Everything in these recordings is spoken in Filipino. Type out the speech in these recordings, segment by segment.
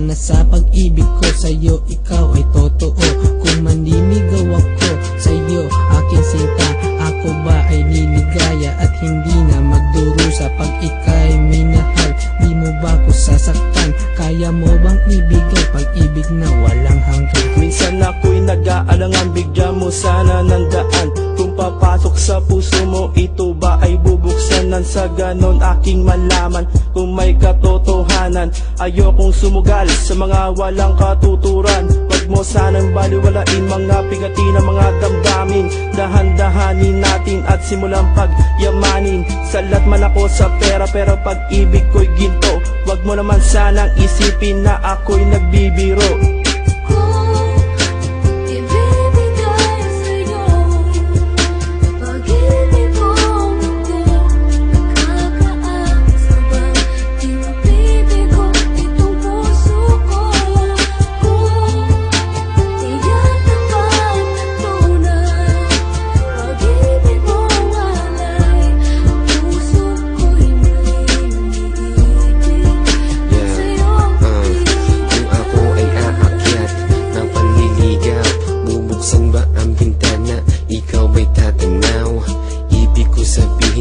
Sana sa pag-ibig ko sa'yo, ikaw ay totoo. Kung manliligaw ako sa'yo, aking sinta, ako ba ay liligaya at hindi na magdurusa? Pag ika'y minahal, di mo ba ko sasaktan? Kaya mo bang ibigay pag-ibig na walang hanggan? Minsan ako'y nag-aalangan, bigyan mo sana ng daan. Kung papasok sa puso mo, ito ba ay bubuksan? Nang sa ganon aking malaman kung may katotohanan. Ayokong sumugal sa mga walang katuturan. Wag mo sanang baliwalain mga pigati ng mga damdamin. Dahan-dahanin natin at simulang pagyamanin. Salat man ako sa pera, pero pag-ibig ko'y ginto. Wag mo naman sanang isipin na ako'y nagbibiro.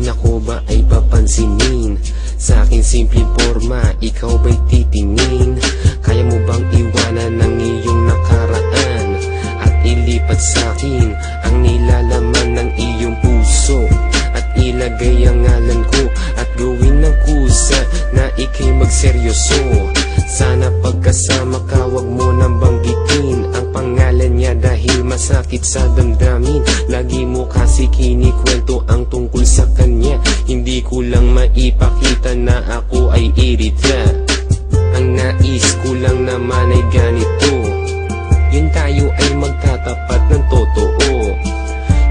Ako ba ay papansinin? Sa aking simpleng forma, ikaw ba'y titingin? Kaya mo bang iwanan ng iyong nakaraan at ilipat sa akin ang nilalaman ng iyong puso? At ilagay ang ngalan ko at gawin ng kusa na ika'y magseryoso. Sana pagkasama ka, wag mo nang banggitin ang pangalan niya dahil masakit sa damdamin. Lagi mo kasi kinikwento ang tungkol sa kanya. Hindi ko lang maipakita na ako ay irita. Ang nais ko lang naman ay ganito, yun tayo ay magtatapat ng totoo.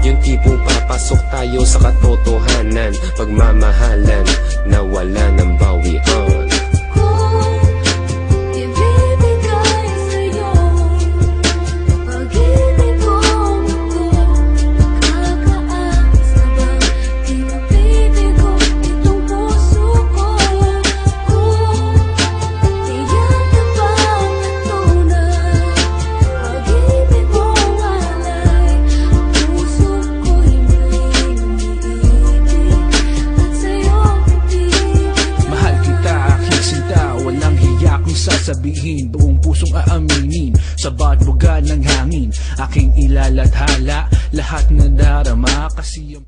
Yung tipong papasok tayo sa katotohanan, pagmamahalan na wala ng bawian. Sasabihin, buong pusong aaminin, sa bawat buga ng hangin aking ilalathala, lahat na darama kasi ang